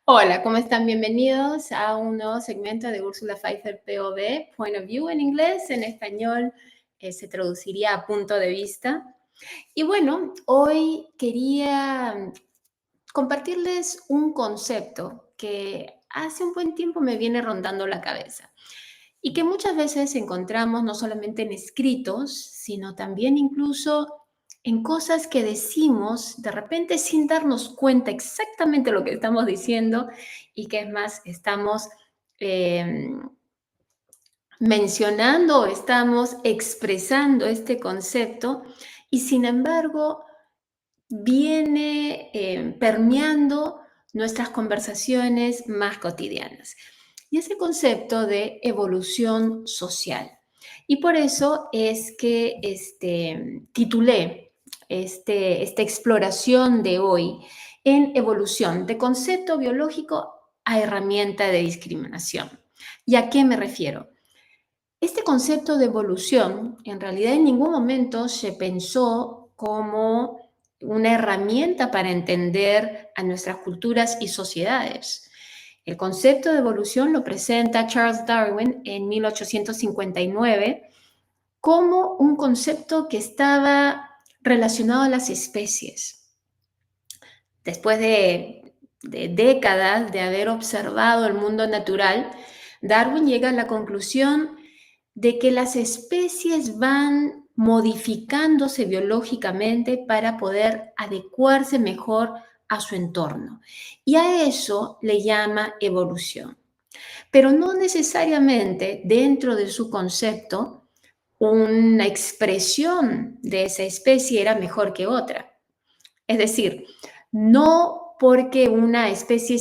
Hola, ¿cómo están? Bienvenidos a un nuevo segmento de Ursula Pfeiffer POV, Point of View en inglés. En español se traduciría a punto de vista. Y bueno, hoy quería compartirles un concepto que hace un buen tiempo me viene rondando la cabeza y que muchas veces encontramos no solamente en escritos, sino también incluso en cosas que decimos de repente sin darnos cuenta exactamente lo que estamos diciendo y que es más, estamos eh, mencionando o estamos expresando este concepto y sin embargo viene permeando nuestras conversaciones más cotidianas. Y ese concepto de evolución social. Y por eso es que titulé esta exploración de hoy en evolución, de concepto biológico a herramienta de discriminación. ¿Y a qué me refiero? Este concepto de evolución en realidad en ningún momento se pensó como una herramienta para entender a nuestras culturas y sociedades. El concepto de evolución lo presenta Charles Darwin en 1859 como un concepto que estaba relacionado a las especies. Después de décadas de haber observado el mundo natural, Darwin llega a la conclusión de que las especies van modificándose biológicamente para poder adecuarse mejor a su entorno. Y a eso le llama evolución. Pero no necesariamente dentro de su concepto una expresión de esa especie era mejor que otra. Es decir, no porque una especie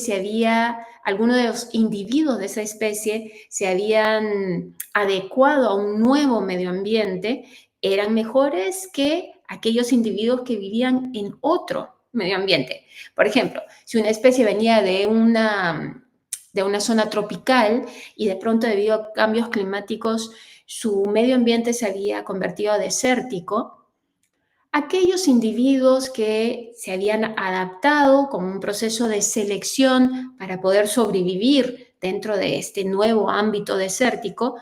algunos de los individuos de esa especie se habían adecuado a un nuevo medio ambiente, eran mejores que aquellos individuos que vivían en otro medio ambiente. Por ejemplo, si una especie venía de una zona tropical y de pronto debido a cambios climáticos su medio ambiente se había convertido a desértico, aquellos individuos que se habían adaptado como un proceso de selección para poder sobrevivir dentro de este nuevo ámbito desértico,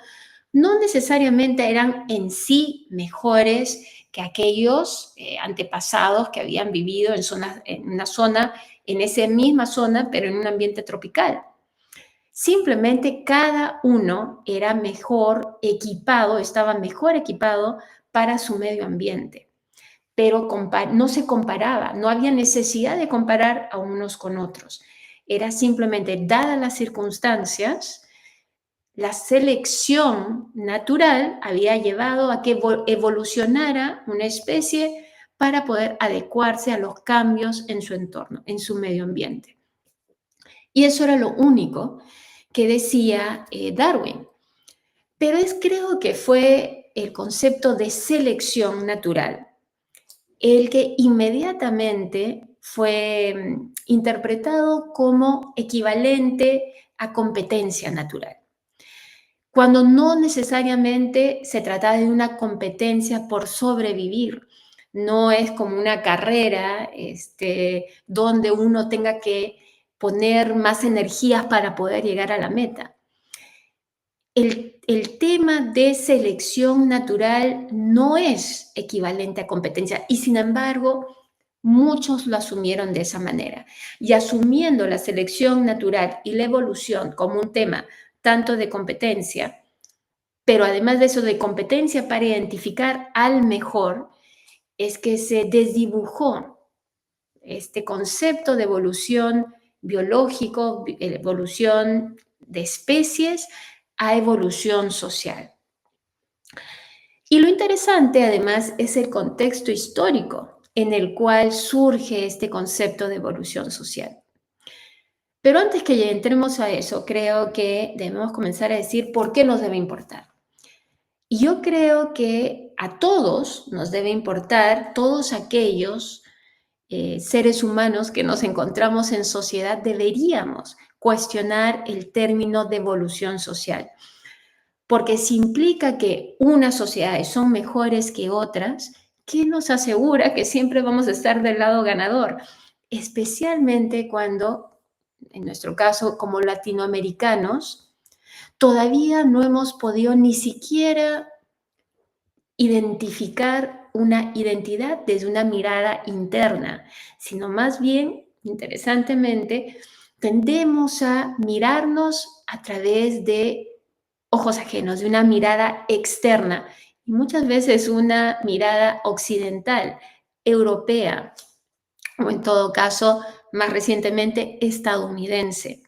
no necesariamente eran en sí mejores que aquellos antepasados que habían vivido en esa misma zona, pero en un ambiente tropical. Simplemente cada uno era mejor equipado, estaba mejor equipado para su medio ambiente, pero no se comparaba, no había necesidad de comparar a unos con otros. Era simplemente, dadas las circunstancias, la selección natural había llevado a que evolucionara una especie para poder adecuarse a los cambios en su entorno, en su medio ambiente. Y eso era lo único que decía Darwin. Pero creo que fue el concepto de selección natural el que inmediatamente fue interpretado como equivalente a competencia natural, cuando no necesariamente se trata de una competencia por sobrevivir. No es como una carrera donde uno tenga que poner más energías para poder llegar a la meta. El tema de selección natural no es equivalente a competencia y sin embargo muchos lo asumieron de esa manera. Y asumiendo la selección natural y la evolución como un tema tanto de competencia, pero además de eso de competencia para identificar al mejor, es que se desdibujó este concepto de evolución biológico, evolución de especies a evolución social. Y lo interesante además es el contexto histórico en el cual surge este concepto de evolución social. Pero antes que entremos a eso, creo que debemos comenzar a decir por qué nos debe importar. Y yo creo que a todos nos debe importar, todos aquellos seres humanos que nos encontramos en sociedad, deberíamos cuestionar el término de evolución social. Porque si implica que unas sociedades son mejores que otras, ¿qué nos asegura que siempre vamos a estar del lado ganador? Especialmente cuando en nuestro caso como latinoamericanos, todavía no hemos podido ni siquiera identificar una identidad desde una mirada interna, sino más bien, interesantemente, tendemos a mirarnos a través de ojos ajenos, de una mirada externa, y muchas veces una mirada occidental, europea, o en todo caso, más recientemente, estadounidense.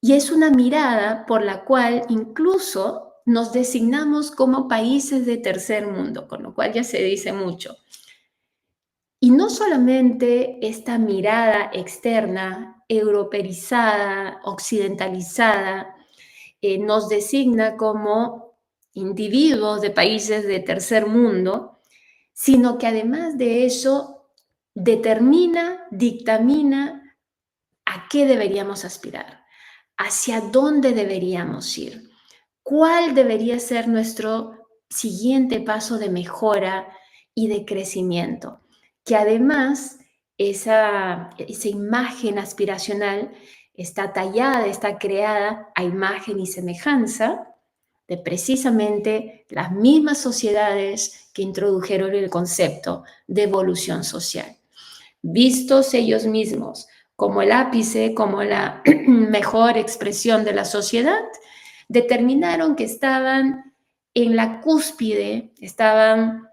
Y es una mirada por la cual incluso nos designamos como países de tercer mundo, con lo cual ya se dice mucho. Y no solamente esta mirada externa, europeizada, occidentalizada, nos designa como individuos de países de tercer mundo, sino que además de eso determina, dictamina a qué deberíamos aspirar, hacia dónde deberíamos ir, cuál debería ser nuestro siguiente paso de mejora y de crecimiento, que además esa imagen aspiracional está tallada, está creada a imagen y semejanza de precisamente las mismas sociedades que introdujeron el concepto de evolución social. Vistos ellos mismos como el ápice, como la mejor expresión de la sociedad, determinaron que estaban en la cúspide, estaban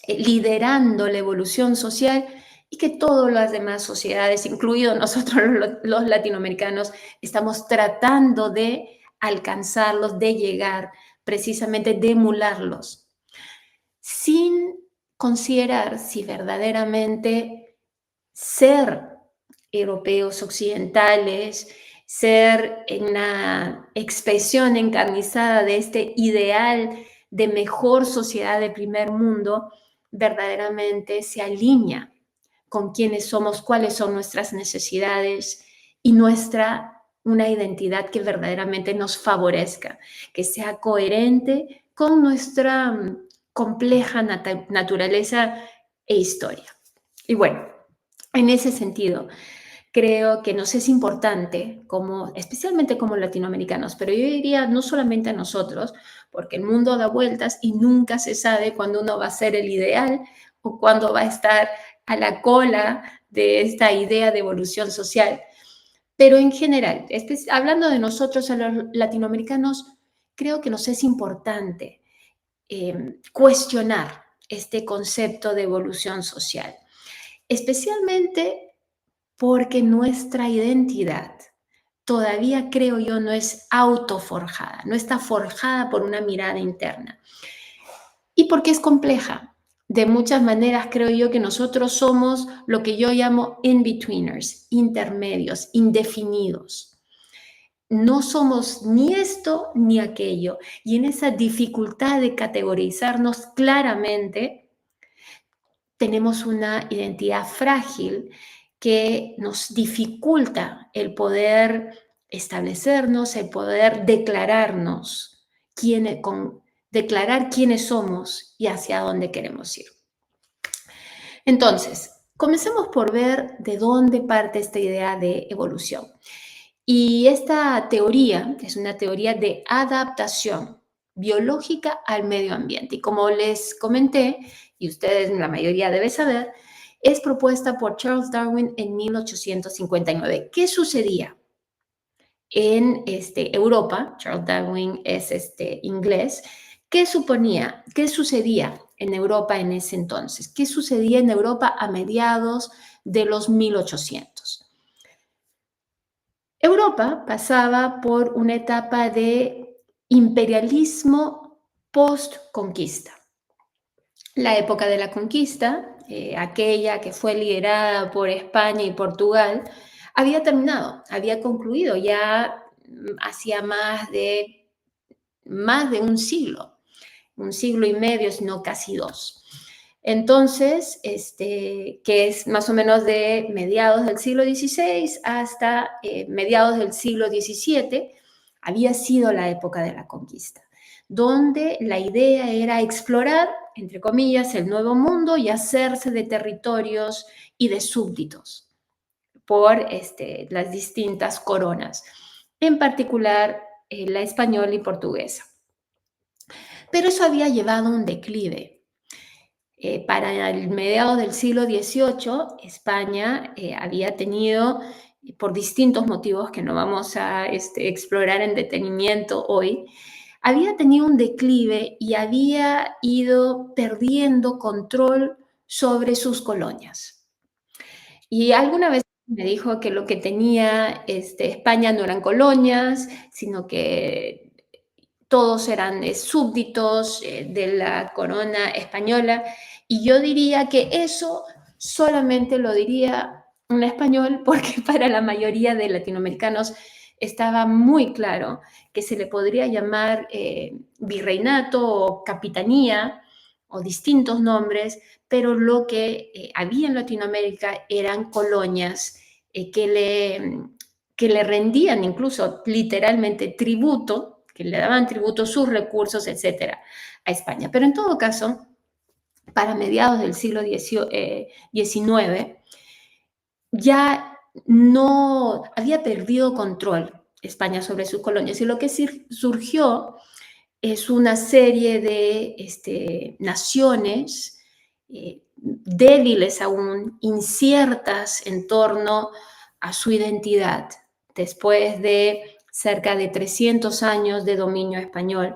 liderando la evolución social y que todas las demás sociedades, incluidos nosotros los latinoamericanos, estamos tratando de alcanzarlos, de llegar, precisamente de emularlos, sin considerar si verdaderamente ser europeos occidentales, ser una expresión encarnizada de este ideal de mejor sociedad de primer mundo, verdaderamente se alinea con quiénes somos, cuáles son nuestras necesidades y una identidad que verdaderamente nos favorezca, que sea coherente con nuestra compleja naturaleza e historia. Y bueno, en ese sentido, creo que nos es importante, especialmente como latinoamericanos, pero yo diría no solamente a nosotros, porque el mundo da vueltas y nunca se sabe cuándo uno va a ser el ideal o cuándo va a estar a la cola de esta idea de evolución social. Pero en general, hablando de nosotros, a los latinoamericanos, creo que nos es importante cuestionar este concepto de evolución social, especialmente porque nuestra identidad todavía, creo yo, no es autoforjada, no está forjada por una mirada interna. Y porque es compleja. De muchas maneras, creo yo que nosotros somos lo que yo llamo in-betweeners, intermedios, indefinidos. No somos ni esto ni aquello. Y en esa dificultad de categorizarnos claramente, tenemos una identidad frágil que nos dificulta el poder establecernos, el poder declararnos, declarar quiénes somos y hacia dónde queremos ir. Entonces, comencemos por ver de dónde parte esta idea de evolución. Y esta teoría es una teoría de adaptación biológica al medio ambiente. Y como les comenté, y ustedes la mayoría deben saber, es propuesta por Charles Darwin en 1859. ¿Qué sucedía en Europa? Charles Darwin es inglés. ¿Qué sucedía en Europa en ese entonces? ¿Qué sucedía en Europa a mediados de los 1800? Europa pasaba por una etapa de imperialismo post-conquista. La época de la conquista, aquella que fue liderada por España y Portugal, había terminado, había concluido ya hacía más de un siglo y medio, sino casi dos. Entonces, que es más o menos de mediados del siglo XVI hasta mediados del siglo XVII, había sido la época de la conquista, donde la idea era explorar, entre comillas, el nuevo mundo y hacerse de territorios y de súbditos. por las distintas coronas, en particular la española y portuguesa. Pero eso había llevado a un declive. Para el mediados del siglo XVIII, España había tenido, por distintos motivos que no vamos a explorar en detenimiento hoy, había tenido un declive y había ido perdiendo control sobre sus colonias. Y alguna vez me dijo que lo que tenía España no eran colonias, sino que todos eran súbditos de la corona española. Y yo diría que eso solamente lo diría un español, porque para la mayoría de latinoamericanos estaba muy claro que se le podría llamar virreinato o capitanía o distintos nombres, pero lo que había en Latinoamérica eran colonias que le rendían incluso literalmente tributo, que le daban tributo sus recursos, etcétera, a España. Pero en todo caso, para mediados del siglo XIX, ya no había perdido control España sobre sus colonias y lo que surgió es una serie de naciones débiles aún, inciertas en torno a su identidad, después de cerca de 300 años de dominio español,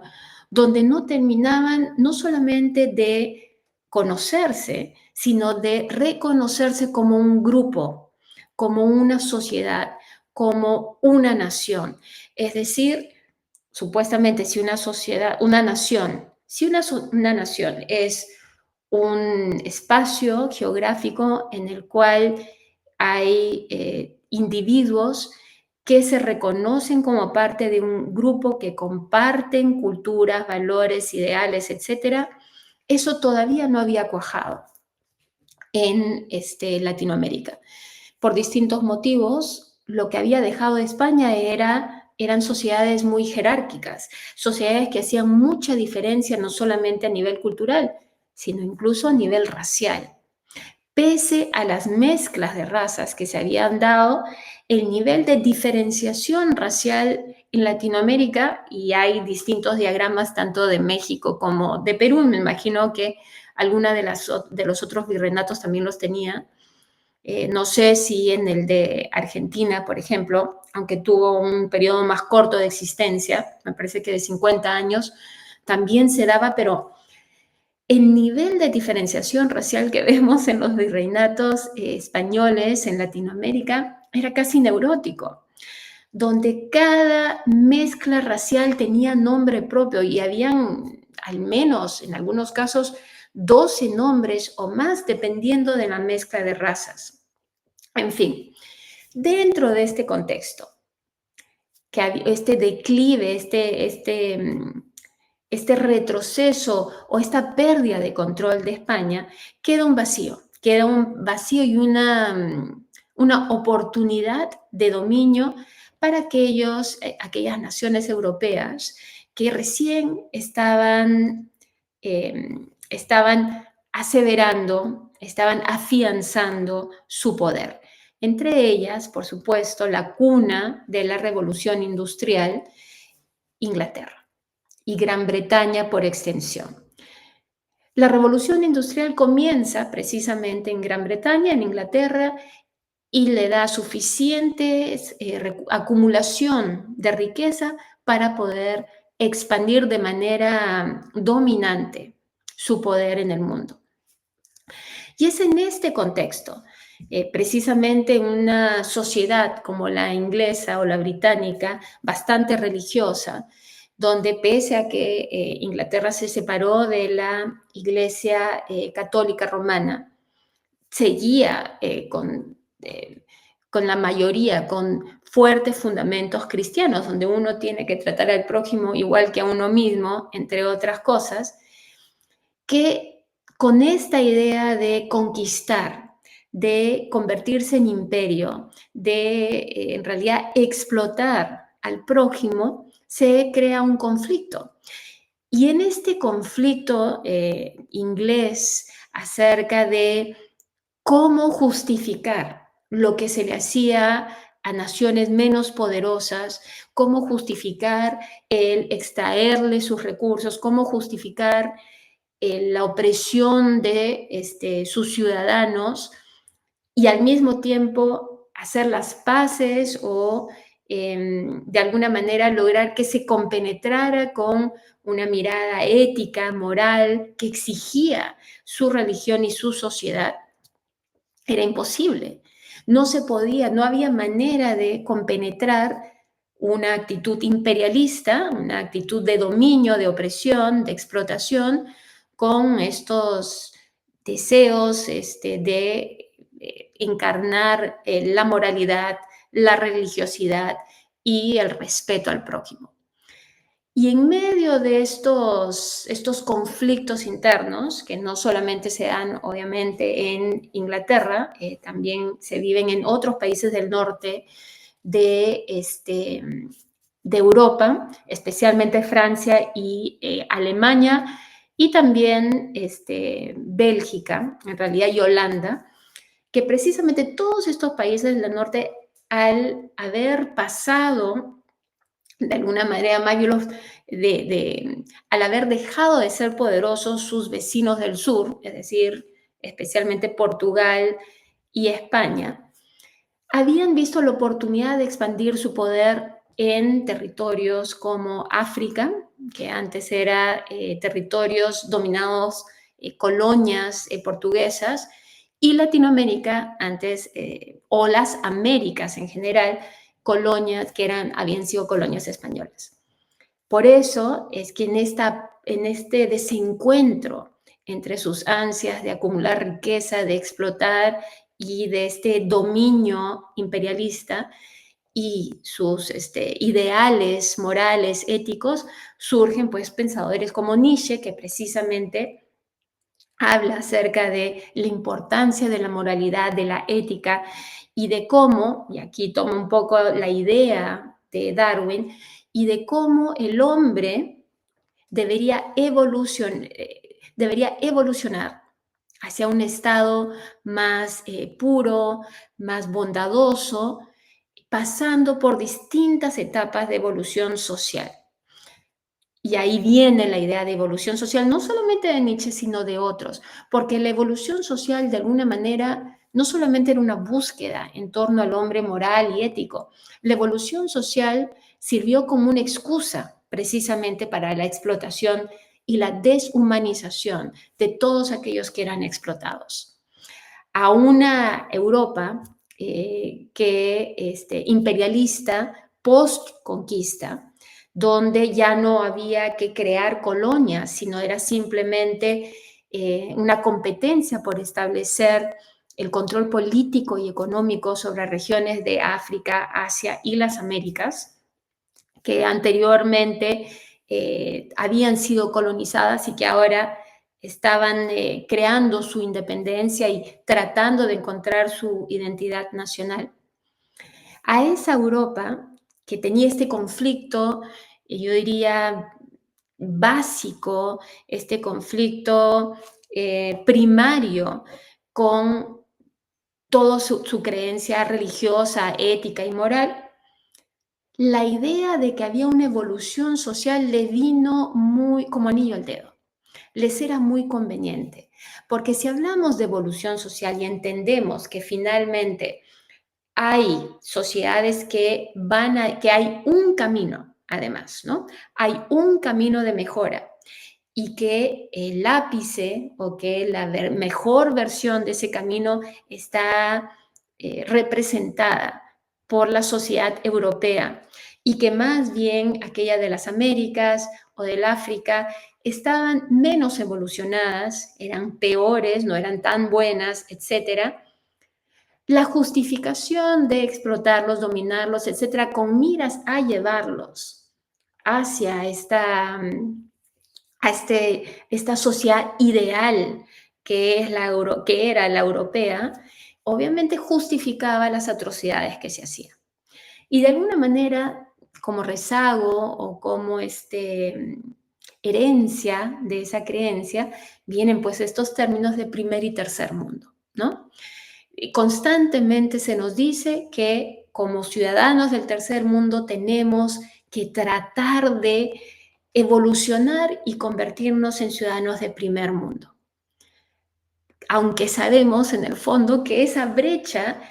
donde no terminaban no solamente de conocerse, sino de reconocerse como un grupo, como una sociedad, como una nación. Es decir, supuestamente si una sociedad, una nación, si una nación es un espacio geográfico en el cual hay individuos que se reconocen como parte de un grupo que comparten culturas, valores, ideales, etcétera, eso todavía no había cuajado en Latinoamérica. Por distintos motivos, lo que había dejado de España eran sociedades muy jerárquicas, sociedades que hacían mucha diferencia no solamente a nivel cultural, sino incluso a nivel racial. Pese a las mezclas de razas que se habían dado, el nivel de diferenciación racial en Latinoamérica, y hay distintos diagramas tanto de México como de Perú, me imagino que alguna de los otros virreinatos también los tenía. No sé si en el de Argentina, por ejemplo, aunque tuvo un periodo más corto de existencia, me parece que de 50 años, también se daba, pero el nivel de diferenciación racial que vemos en los virreinatos españoles en Latinoamérica era casi neurótico, donde cada mezcla racial tenía nombre propio y habían, al menos en algunos casos, 12 nombres o más dependiendo de la mezcla de razas. En fin, dentro de este contexto, que este declive, este retroceso o esta pérdida de control de España, queda un vacío y una oportunidad de dominio para aquellas naciones europeas que recién estaban aseverando, estaban afianzando su poder. Entre ellas, por supuesto, la cuna de la revolución industrial, Inglaterra y Gran Bretaña por extensión. La revolución industrial comienza precisamente en Gran Bretaña, en Inglaterra, y le da suficiente acumulación de riqueza para poder expandir de manera dominante su poder en el mundo. Y es en este contexto, precisamente una sociedad como la inglesa o la británica, bastante religiosa, donde pese a que Inglaterra se separó de la Iglesia Católica Romana, seguía con la mayoría, con fuertes fundamentos cristianos, donde uno tiene que tratar al prójimo igual que a uno mismo, entre otras cosas, que con esta idea de conquistar, de convertirse en imperio, de en realidad explotar al prójimo, se crea un conflicto. Y en este conflicto inglés acerca de cómo justificar lo que se le hacía a naciones menos poderosas, cómo justificar el extraerle sus recursos, cómo justificar la opresión de sus ciudadanos y al mismo tiempo hacer las paces o de alguna manera lograr que se compenetrara con una mirada ética, moral, que exigía su religión y su sociedad. Era imposible. No se podía, no había manera de compenetrar una actitud imperialista, una actitud de dominio, de opresión, de explotación, con estos deseos de encarnar la moralidad, la religiosidad y el respeto al prójimo. Y en medio de estos conflictos internos, que no solamente se dan obviamente en Inglaterra, también se viven en otros países del norte de, de Europa, especialmente Francia y Alemania, y también Bélgica, en realidad y Holanda, que precisamente todos estos países del norte, al haber pasado de alguna manera Magiolos, al haber dejado de ser poderosos sus vecinos del sur, es decir, especialmente Portugal y España, habían visto la oportunidad de expandir su poder en territorios como África, que antes era territorios dominados, colonias portuguesas, y Latinoamérica, antes, o las Américas en general, colonias que habían sido colonias españolas. Por eso es que en este desencuentro entre sus ansias de acumular riqueza, de explotar y de este dominio imperialista y sus ideales morales, éticos, surgen pues pensadores como Nietzsche, que precisamente habla acerca de la importancia de la moralidad, de la ética y de cómo, y aquí tomo un poco la idea de Darwin, y de cómo el hombre debería evolucionar hacia un estado más puro, más bondadoso, pasando por distintas etapas de evolución social. Y ahí viene la idea de evolución social, no solamente de Nietzsche, sino de otros, porque la evolución social de alguna manera no solamente era una búsqueda en torno al hombre moral y ético, la evolución social sirvió como una excusa precisamente para la explotación y la deshumanización de todos aquellos que eran explotados. A una Europa imperialista post-conquista, donde ya no había que crear colonias, sino era simplemente una competencia por establecer el control político y económico sobre regiones de África, Asia y las Américas, que anteriormente habían sido colonizadas y que ahora estaban creando su independencia y tratando de encontrar su identidad nacional. A esa Europa que tenía este conflicto, yo diría, básico, este conflicto primario con toda su creencia religiosa, ética y moral, la idea de que había una evolución social le vino muy como anillo al dedo. Les era muy conveniente, porque si hablamos de evolución social y entendemos que finalmente hay sociedades que hay un camino, además, ¿no? Hay un camino de mejora y que el ápice o que la mejor versión de ese camino está representada por la sociedad europea y que más bien aquella de las Américas o del África estaban menos evolucionadas, eran peores, no eran tan buenas, etcétera. La justificación de explotarlos, dominarlos, etcétera, con miras a llevarlos hacia esta sociedad ideal que era la europea, obviamente justificaba las atrocidades que se hacían. Y de alguna manera, como rezago o como herencia de esa creencia, vienen pues estos términos de primer y tercer mundo, ¿no? Constantemente se nos dice que como ciudadanos del tercer mundo tenemos que tratar de evolucionar y convertirnos en ciudadanos de primer mundo, aunque sabemos en el fondo que esa brecha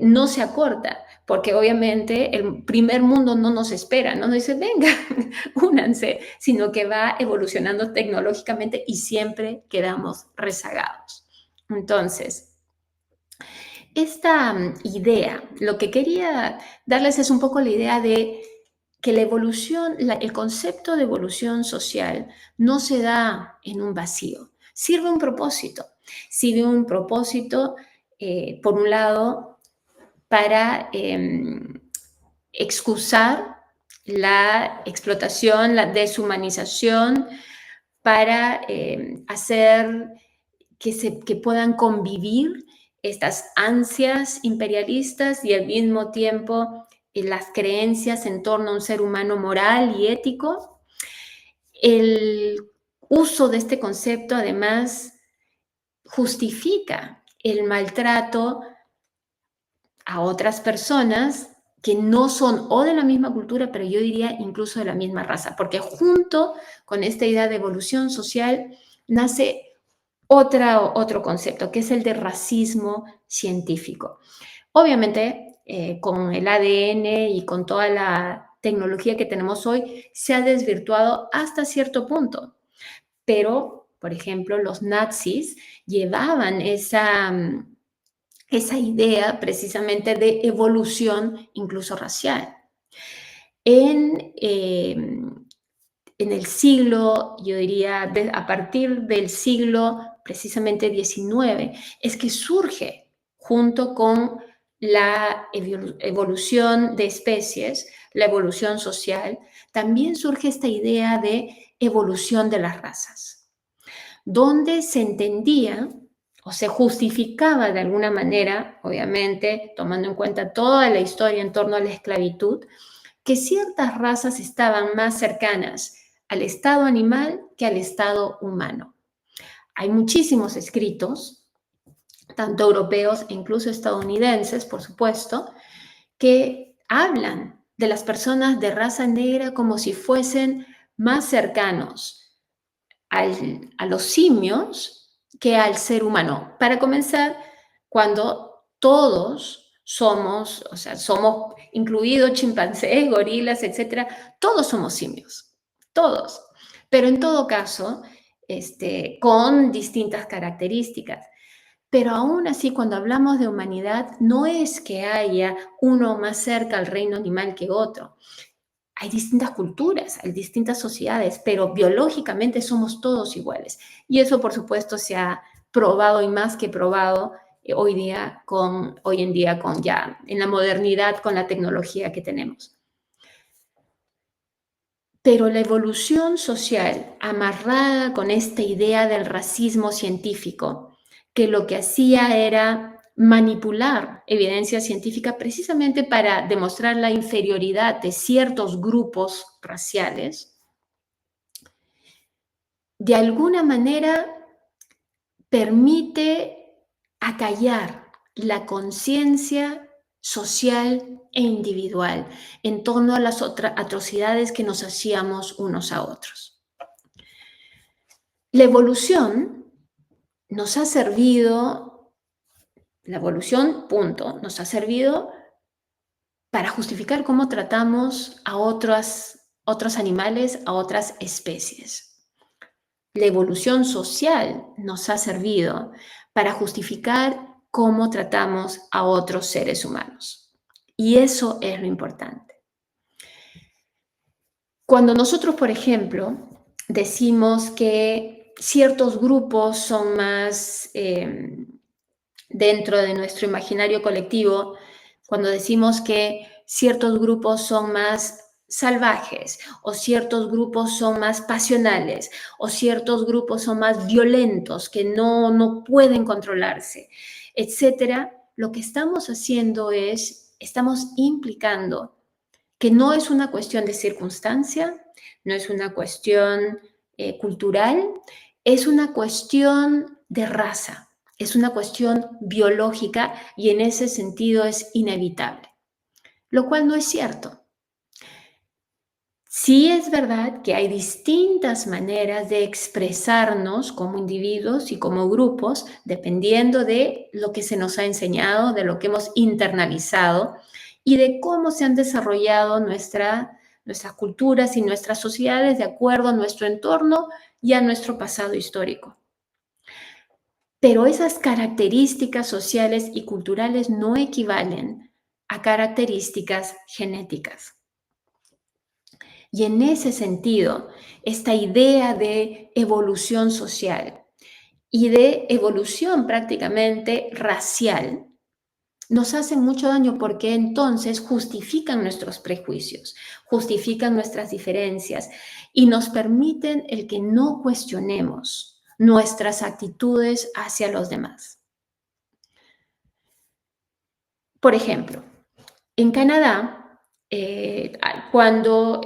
no se acorta, porque obviamente el primer mundo no nos espera, no nos dice, venga, únanse, sino que va evolucionando tecnológicamente y siempre quedamos rezagados. Entonces, esta idea, lo que quería darles es un poco la idea de que la evolución, el concepto de evolución social no se da en un vacío, sirve un propósito, por un lado, para excusar la explotación, la deshumanización, para hacer que puedan convivir estas ansias imperialistas y al mismo tiempo las creencias en torno a un ser humano moral y ético. El uso de este concepto además justifica el maltrato a otras personas que no son o de la misma cultura, pero yo diría incluso de la misma raza, porque junto con esta idea de evolución social nace otro concepto, que es el de racismo científico. Obviamente, con el ADN y con toda la tecnología que tenemos hoy, se ha desvirtuado hasta cierto punto. Pero, por ejemplo, los nazis llevaban esa idea precisamente de evolución incluso racial. En, en el siglo, yo diría, a partir del siglo precisamente XIX, es que surge junto con la evolución de especies, la evolución social, también surge esta idea de evolución de las razas, donde se entendía o se justificaba de alguna manera, obviamente tomando en cuenta toda la historia en torno a la esclavitud, que ciertas razas estaban más cercanas al estado animal que al estado humano. Hay muchísimos escritos, tanto europeos e incluso estadounidenses, por supuesto, que hablan de las personas de raza negra como si fuesen más cercanos a los simios que al ser humano. Para comenzar, cuando todos somos, o sea, somos incluidos chimpancés, gorilas, etcétera, todos somos simios, todos. Pero en todo caso, con distintas características. Pero aún así, cuando hablamos de humanidad, no es que haya uno más cerca al reino animal que otro. Hay distintas culturas, hay distintas sociedades, pero biológicamente somos todos iguales. Y eso, por supuesto, se ha probado y más que probado hoy en día con ya en la modernidad, con la tecnología que tenemos. Pero la evolución social amarrada con esta idea del racismo científico, que lo que hacía era manipular evidencia científica precisamente para demostrar la inferioridad de ciertos grupos raciales, de alguna manera permite acallar la conciencia social e individual en torno a las atrocidades que nos hacíamos unos a otros. La evolución nos ha servido, la evolución, punto, nos ha servido para justificar cómo tratamos a otros animales, a otras especies. La evolución social nos ha servido para justificar cómo tratamos a otros seres humanos. Y eso es lo importante. Cuando nosotros, por ejemplo, decimos que ciertos grupos son más dentro de nuestro imaginario colectivo, cuando decimos que ciertos grupos son más salvajes o ciertos grupos son más pasionales o ciertos grupos son más violentos que no pueden controlarse, etcétera, lo que estamos haciendo es, estamos implicando que no es una cuestión de circunstancia, no es una cuestión cultural, es una cuestión de raza, es una cuestión biológica y en ese sentido es inevitable, lo cual no es cierto. Sí es verdad que hay distintas maneras de expresarnos como individuos y como grupos, dependiendo de lo que se nos ha enseñado, de lo que hemos internalizado y de cómo se han desarrollado nuestras culturas y nuestras sociedades de acuerdo a nuestro entorno y a nuestro pasado histórico. Pero esas características sociales y culturales no equivalen a características genéticas. Y en ese sentido, esta idea de evolución social y de evolución prácticamente racial nos hacen mucho daño porque entonces justifican nuestros prejuicios, justifican nuestras diferencias y nos permiten el que no cuestionemos nuestras actitudes hacia los demás. Por ejemplo, en Canadá, cuando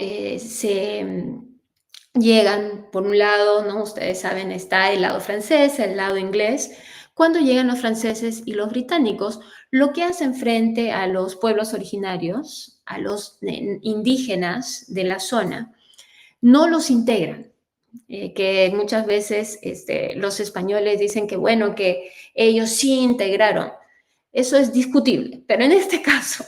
llegan, por un lado, ¿no? Ustedes saben, está el lado francés, el lado inglés. Cuando llegan los franceses y los británicos, lo que hacen frente a los pueblos originarios, a los indígenas de la zona, no los integran. Que muchas veces los españoles dicen que, bueno, que ellos sí integraron. Eso es discutible, pero en este caso,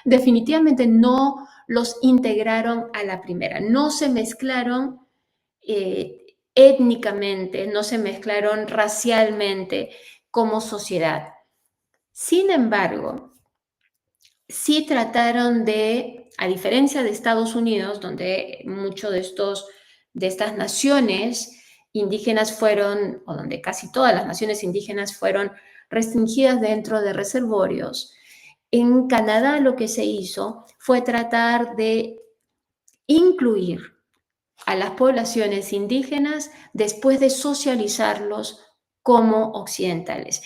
definitivamente no los integraron a la primera, no se mezclaron étnicamente, no se mezclaron racialmente como sociedad. Sin embargo, sí trataron de, a diferencia de Estados Unidos, donde muchos de estas naciones indígenas fueron, o donde casi todas las naciones indígenas fueron restringidas dentro de reservorios, en Canadá lo que se hizo fue tratar de incluir a las poblaciones indígenas después de socializarlos como occidentales.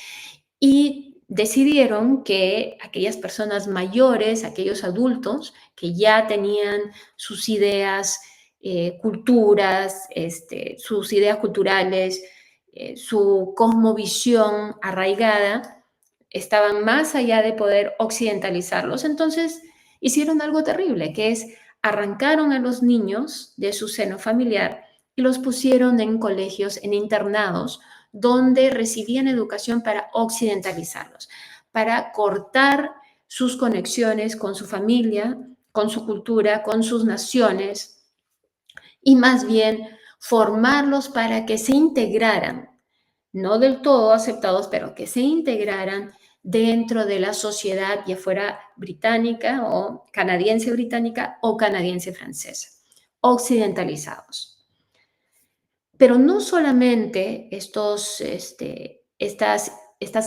Y decidieron que aquellas personas mayores, aquellos adultos que ya tenían sus ideas, culturas, sus ideas culturales, su cosmovisión arraigada, estaban más allá de poder occidentalizarlos. Entonces hicieron algo terrible, que es arrancaron a los niños de su seno familiar y los pusieron en colegios, en internados, donde recibían educación para occidentalizarlos, para cortar sus conexiones con su familia, con su cultura, con sus naciones, y más bien formarlos para que se integraran, no del todo aceptados, pero que se integraran dentro de la sociedad, ya fuera británica o canadiense británica o canadiense francesa, occidentalizados. Pero no solamente estas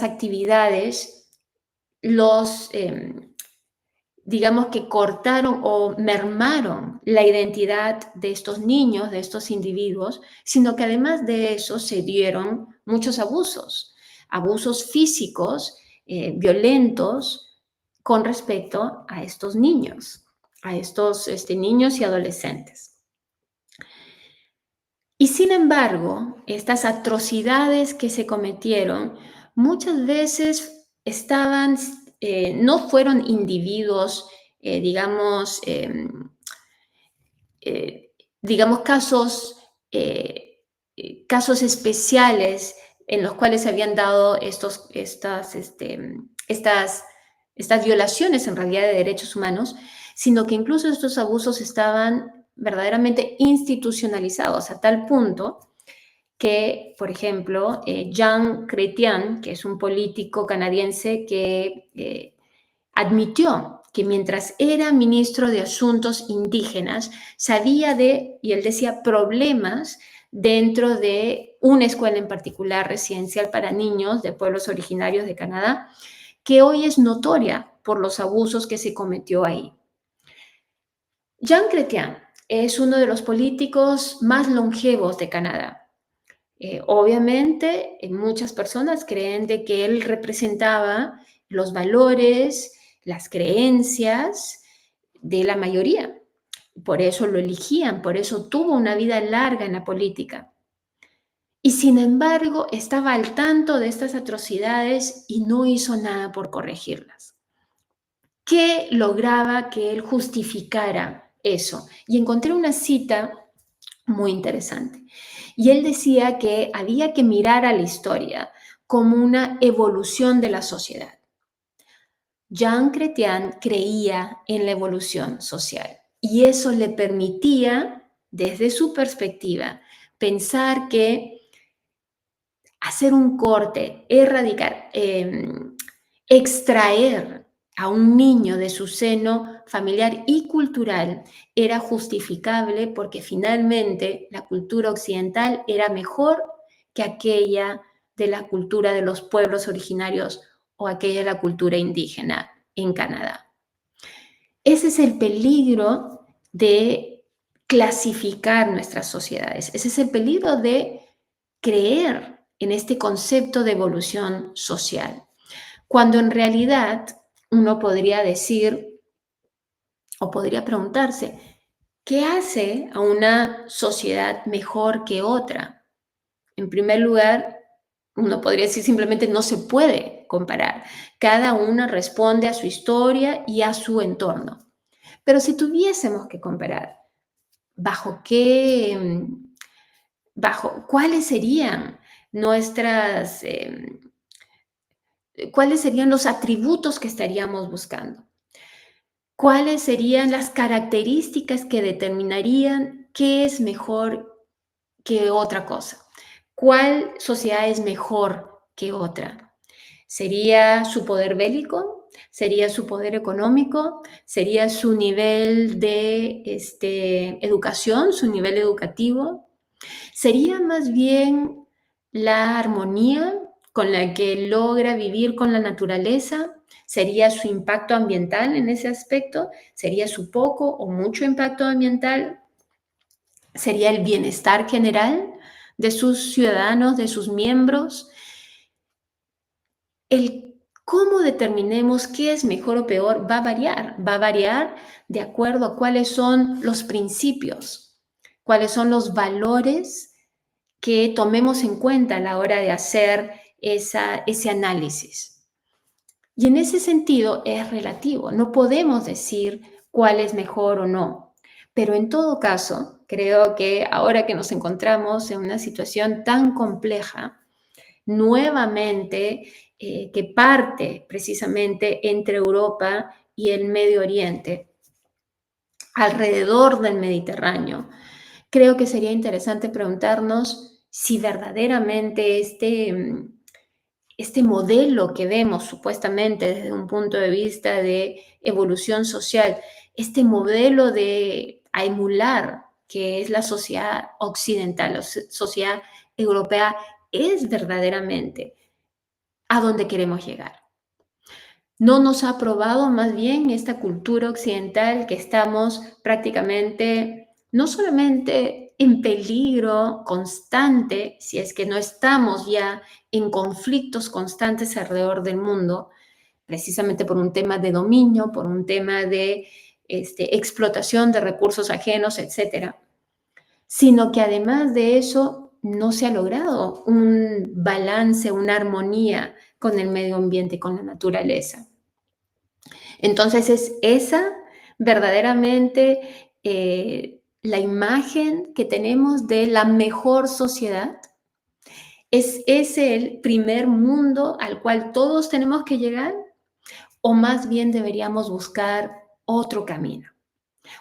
actividades digamos que cortaron o mermaron la identidad de estos niños, de estos individuos, sino que además de eso se dieron muchos abusos, abusos físicos, violentos con respecto a estos niños, a estos niños y adolescentes. Y sin embargo, estas atrocidades que se cometieron muchas veces no fueron individuos, digamos, digamos, casos especiales en los cuales se habían dado estas violaciones en realidad de derechos humanos, sino que incluso estos abusos estaban verdaderamente institucionalizados a tal punto que, por ejemplo, Jean Chrétien, que es un político canadiense que admitió que mientras era ministro de Asuntos Indígenas, sabía y él decía, problemas dentro de una escuela en particular residencial para niños de pueblos originarios de Canadá, que hoy es notoria por los abusos que se cometió ahí. Jean Chrétien es uno de los políticos más longevos de Canadá. Obviamente, muchas personas creen de que él representaba los valores, las creencias de la mayoría. Por eso lo eligían, por eso tuvo una vida larga en la política. y sin embargo estaba al tanto de estas atrocidades y no hizo nada por corregirlas. ¿Qué lograba que él justificara eso? Y encontré una cita muy interesante. Y él decía que había que mirar a la historia como una evolución de la sociedad. Jean Chrétien creía en la evolución social y eso le permitía, desde su perspectiva, pensar que hacer un corte, erradicar, extraer a un niño de su seno familiar y cultural era justificable porque finalmente la cultura occidental era mejor que aquella de la cultura de los pueblos originarios o aquella de la cultura indígena en Canadá. Ese es el peligro de clasificar nuestras sociedades. Ese es el peligro de creer en este concepto de evolución social, cuando en realidad uno podría decir o podría preguntarse, ¿qué hace a una sociedad mejor que otra? En primer lugar, uno podría decir simplemente no se puede comparar. Cada una responde a su historia y a su entorno. Pero si tuviésemos que comparar, ¿bajo qué, cuáles serían nuestras, cuáles serían los atributos que estaríamos buscando? ¿Cuáles serían las características que determinarían qué es mejor que otra cosa? ¿Cuál sociedad es mejor que otra? ¿Sería su poder bélico? ¿Sería su poder económico? ¿Sería su nivel de educación, su nivel educativo? ¿Sería más bien la armonía con la que logra vivir con la naturaleza? ¿Sería su impacto ambiental en ese aspecto? ¿Sería su poco o mucho impacto ambiental? ¿Sería el bienestar general de sus ciudadanos, de sus miembros? El cómo determinemos qué es mejor o peor va a variar de acuerdo a cuáles son los principios, cuáles son los valores que tomemos en cuenta a la hora de hacer ese análisis. Y en ese sentido es relativo, no podemos decir cuál es mejor o no, pero en todo caso, creo que ahora que nos encontramos en una situación tan compleja, nuevamente, que parte precisamente entre Europa y el Medio Oriente, alrededor del Mediterráneo, creo que sería interesante preguntarnos si verdaderamente este modelo que vemos supuestamente desde un punto de vista de evolución social, este modelo a emular que es la sociedad occidental, la sociedad europea, es verdaderamente a dónde queremos llegar. No nos ha probado más bien esta cultura occidental que estamos prácticamente, no solamente en peligro constante, si es que no estamos ya en conflictos constantes alrededor del mundo, precisamente por un tema de dominio, por un tema de explotación de recursos ajenos, etcétera, sino que además de eso no se ha logrado un balance, una armonía con el medio ambiente, con la naturaleza. Entonces es esa verdaderamente la imagen que tenemos de la mejor sociedad. ¿Es ese el primer mundo al cual todos tenemos que llegar? ¿O más bien deberíamos buscar otro camino?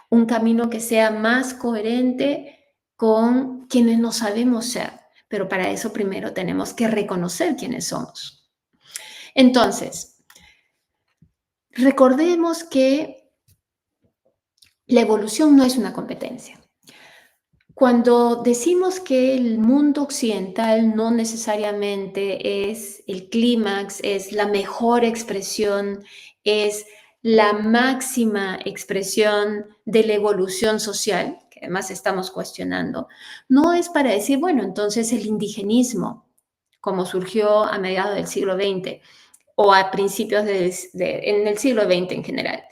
Un camino que sea más coherente con quienes no sabemos ser. Pero para eso primero tenemos que reconocer quiénes somos. Entonces, recordemos que la evolución no es una competencia. Cuando decimos que el mundo occidental no necesariamente es el clímax, es la mejor expresión, es la máxima expresión de la evolución social, que además estamos cuestionando, no es para decir, bueno, entonces el indigenismo, como surgió a mediados del siglo XX o a principios en el siglo XX en general.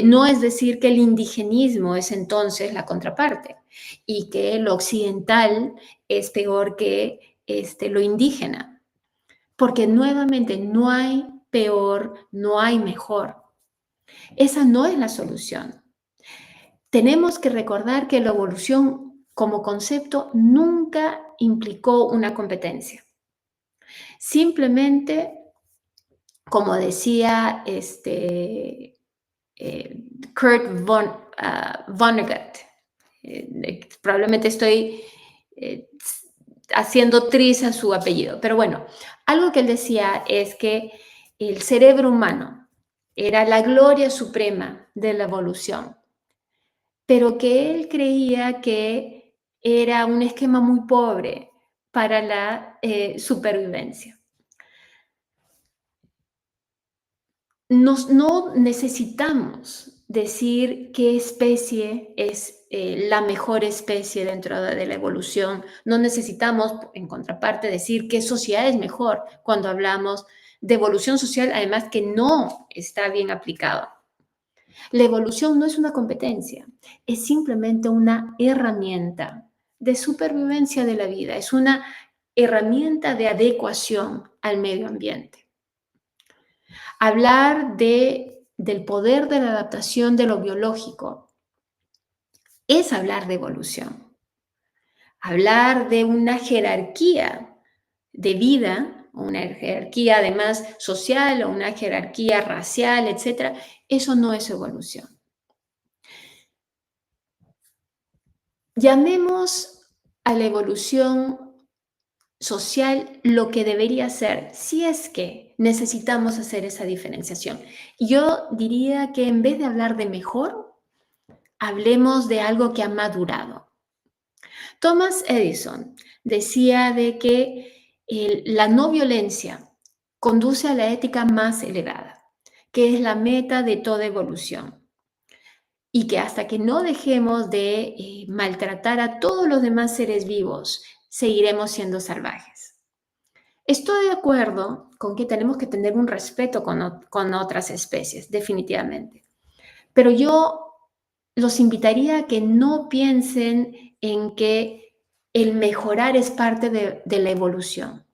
No es decir que el indigenismo es entonces la contraparte y que lo occidental es peor que lo indígena, porque nuevamente no hay peor, no hay mejor. Esa no es la solución. Tenemos que recordar que la evolución como concepto nunca implicó una competencia. Simplemente, como decía Vonnegut, probablemente estoy eh, haciendo trizas a su apellido, pero bueno, algo que él decía es que el cerebro humano era la gloria suprema de la evolución, pero que él creía que era un esquema muy pobre para la supervivencia. No necesitamos decir qué especie es la mejor especie dentro de la evolución. No necesitamos, en contraparte, decir qué sociedad es mejor cuando hablamos de evolución social, además que no está bien aplicado. La evolución no es una competencia, es simplemente una herramienta de supervivencia de la vida, es una herramienta de adecuación al medio ambiente. Hablar del poder de la adaptación de lo biológico es hablar de evolución. Hablar de una jerarquía de vida, una jerarquía además social o una jerarquía racial, etcétera, eso no es evolución. Llamemos a la evolución social lo que debería ser, si es que necesitamos hacer esa diferenciación. Yo diría que en vez de hablar de mejor, hablemos de algo que ha madurado. Thomas Edison decía de que la no violencia conduce a la ética más elevada, que es la meta de toda evolución. Y que hasta que no dejemos de maltratar a todos los demás seres vivos, seguiremos siendo salvajes. Estoy de acuerdo con que tenemos que tener un respeto con otras especies, definitivamente. Pero yo los invitaría a que no piensen en que el mejorar es parte de la evolución.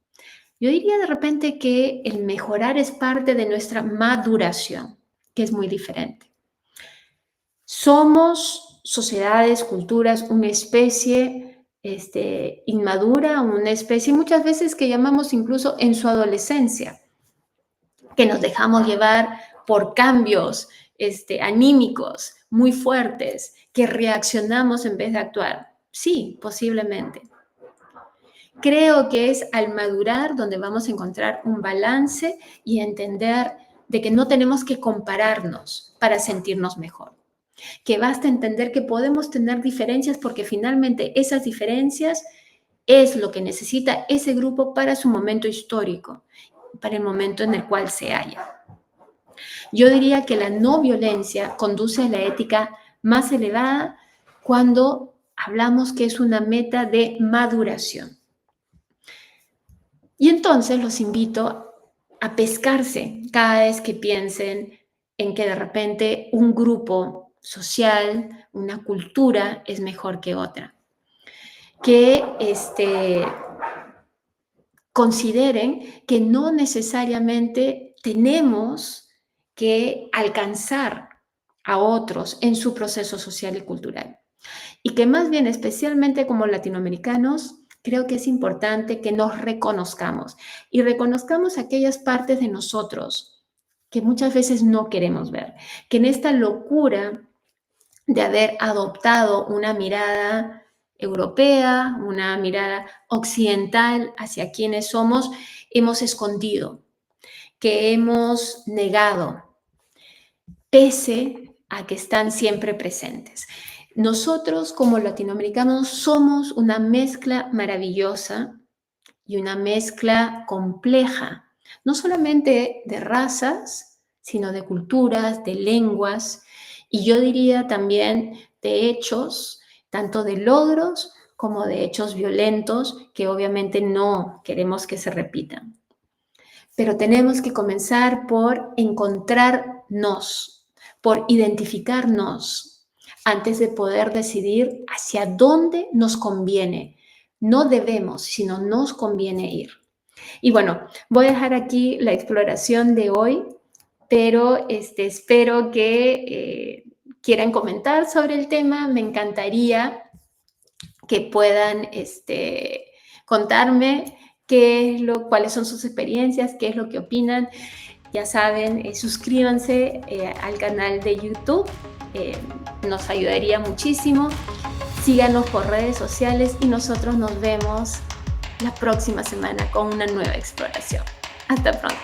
Yo diría de repente que el mejorar es parte de nuestra maduración, que es muy diferente. Somos sociedades, culturas, una especie inmadura, una especie muchas veces que llamamos incluso en su adolescencia, que nos dejamos llevar por cambios anímicos muy fuertes, que reaccionamos en vez de actuar. Sí, posiblemente. Creo que es al madurar donde vamos a encontrar un balance y entender de que no tenemos que compararnos para sentirnos mejor. Que basta entender que podemos tener diferencias porque finalmente esas diferencias es lo que necesita ese grupo para su momento histórico, para el momento en el cual se halla. Yo diría que la no violencia conduce a la ética más elevada cuando hablamos que es una meta de maduración. Y entonces los invito a pescarse cada vez que piensen en que de repente un grupo social, una cultura es mejor que otra. Que consideren que no necesariamente tenemos que alcanzar a otros en su proceso social y cultural. Y que más bien, especialmente como latinoamericanos, creo que es importante que nos reconozcamos y reconozcamos aquellas partes de nosotros que muchas veces no queremos ver, que en esta locura de haber adoptado una mirada europea, una mirada occidental hacia quienes somos, hemos escondido, que hemos negado, pese a que están siempre presentes. Nosotros como latinoamericanos somos una mezcla maravillosa y una mezcla compleja, no solamente de razas, sino de culturas, de lenguas, y yo diría también de hechos, tanto de logros como de hechos violentos que obviamente no queremos que se repitan. Pero tenemos que comenzar por encontrarnos, por identificarnos, antes de poder decidir hacia dónde nos conviene No debemos, sino nos conviene ir. Y bueno, voy a dejar aquí la exploración de hoy, pero espero que quieran comentar sobre el tema. Me encantaría que puedan contarme cuáles son sus experiencias, qué es lo que opinan. Ya saben, suscríbanse al canal de YouTube, eh, nos ayudaría muchísimo. Síganos por redes sociales y nosotros nos vemos la próxima semana con una nueva exploración. Hasta pronto.